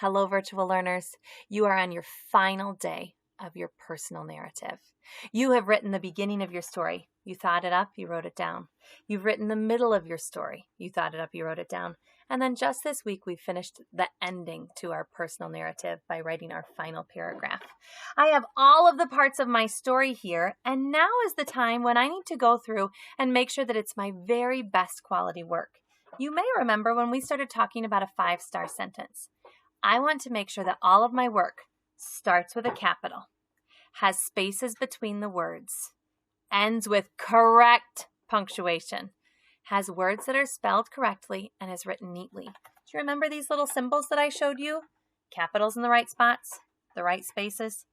Hello, virtual learners. You are on your final day of your personal narrative. You have written the beginning of your story. You thought it up, you wrote it down. You've written the middle of your story. You thought it up, you wrote it down. And then just this week, we finished the ending to our personal narrative by writing our final paragraph. I have all of the parts of my story here, and now is the time when I need to go through and make sure that it's my very best quality work. You may remember when we started talking about a 5-star sentence. I want to make sure that all of my work starts with a capital, has spaces between the words, ends with correct punctuation, has words that are spelled correctly, and is written neatly. Do you remember these little symbols that I showed you? Capitals in the right spots, the right spaces,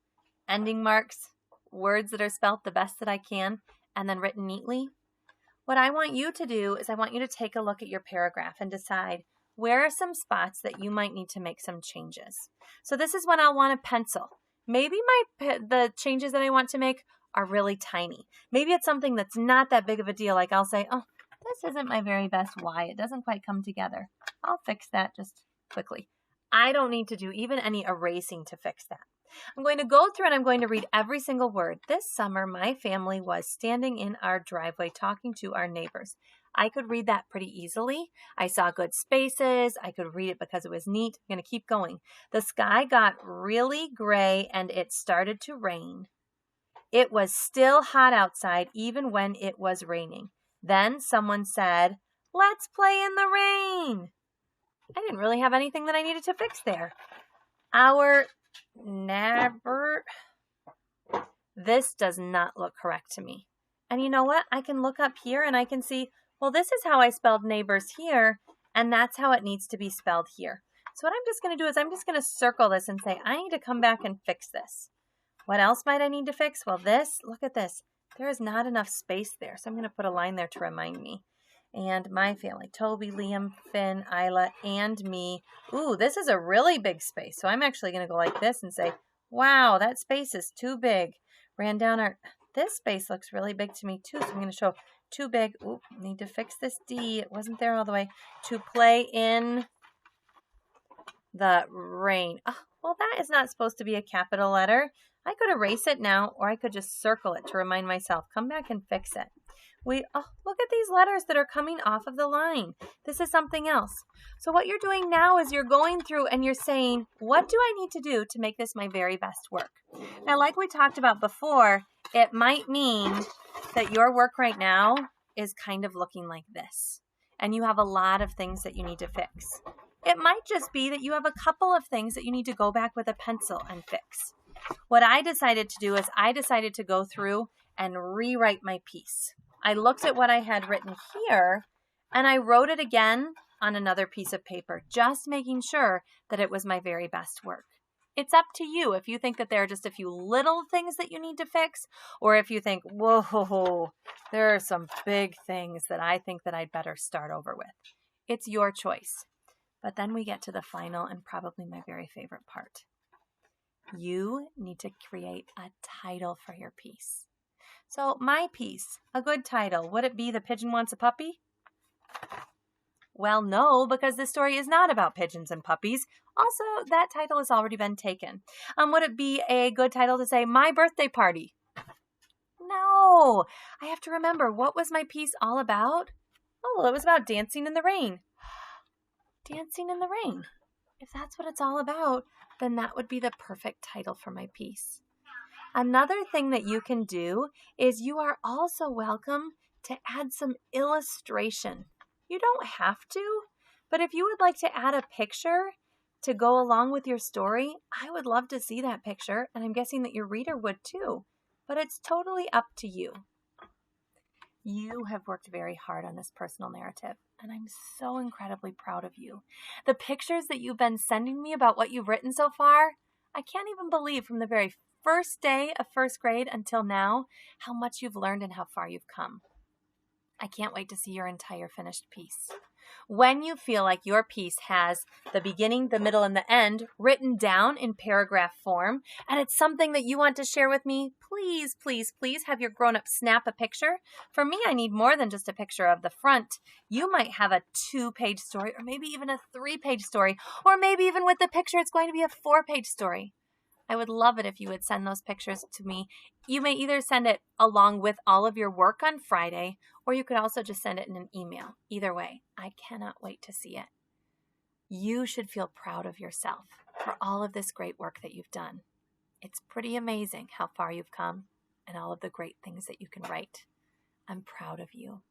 ending marks, words that are spelled the best that I can, and then written neatly. What I want you to do is I want you to take a look at your paragraph and decide where are some spots that you might need to make some changes. So this is when I'll want a pencil. Maybe the changes that I want to make are really tiny. Maybe it's something that's not that big of a deal. Like I'll say, oh, this isn't my very best Y. It doesn't quite come together. I'll fix that just quickly. I don't need to do even any erasing to fix that. I'm going to go through and I'm going to read every single word. This summer, my family was standing in our driveway talking to our neighbors. I could read that pretty easily. I saw good spaces. I could read it because it was neat. I'm going to keep going. The sky got really gray and it started to rain. It was still hot outside even when it was raining. Then someone said, "Let's play in the rain." I didn't really have anything that I needed to fix there. Our neighbor, this does not look correct to me. And you know what? I can look up here and I can see, well, this is how I spelled neighbors here, and that's how it needs to be spelled here. So what I'm just going to do is I'm just going to circle this and say, I need to come back and fix this. What else might I need to fix? Well, this, look at this. There is not enough space there, so I'm going to put a line there to remind me. And my family, Toby, Liam, Finn, Isla, and me. Ooh, this is a really big space. So I'm actually going to go like this and say, wow, that space is too big. Ran down this space looks really big to me too. So I'm going to show too big. Ooh, need to fix this D. It wasn't there all the way. To play in the rain. Oh, well, that is not supposed to be a capital letter. I could erase it now, or I could just circle it to remind myself. Come back and fix it. Look at these letters that are coming off of the line. This is something else. So what you're doing now is you're going through and you're saying, what do I need to do to make this my very best work? Now, like we talked about before, it might mean that your work right now is kind of looking like this, and you have a lot of things that you need to fix. It might just be that you have a couple of things that you need to go back with a pencil and fix. What I decided to do is I decided to go through and rewrite my piece. I looked at what I had written here and I wrote it again on another piece of paper, just making sure that it was my very best work. It's up to you if you think that there are just a few little things that you need to fix, or if you think, whoa, there are some big things that I think that I'd better start over with. It's your choice. But then we get to the final and probably my very favorite part. You need to create a title for your piece. So my piece, a good title, would it be The Pigeon Wants a Puppy? Well, no, because this story is not about pigeons and puppies. Also, that title has already been taken. Would it be a good title to say My Birthday Party? No, I have to remember, what was my piece all about? Oh, well, it was about dancing in the rain. Dancing in the rain. If that's what it's all about, then that would be the perfect title for my piece. Another thing that you can do is you are also welcome to add some illustration. You don't have to, but if you would like to add a picture to go along with your story, I would love to see that picture, and I'm guessing that your reader would too, but it's totally up to you. You have worked very hard on this personal narrative, and I'm so incredibly proud of you. The pictures that you've been sending me about what you've written so far, I can't even believe from the very first day of first grade until now how much you've learned and how far you've come. I can't wait to see your entire finished piece. When you feel like your piece has the beginning, the middle, and the end written down in paragraph form, and it's something that you want to share with me, please, please, please have your grown-up snap a picture. For me, I need more than just a picture of the front. You might have a 2-page story, or maybe even a 3-page story, or maybe even with the picture, it's going to be a 4-page story. I would love it if you would send those pictures to me. You may either send it along with all of your work on Friday, or you could also just send it in an email. Either way, I cannot wait to see it. You should feel proud of yourself for all of this great work that you've done. It's pretty amazing how far you've come and all of the great things that you can write. I'm proud of you.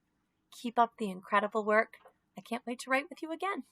Keep up the incredible work. I can't wait to write with you again.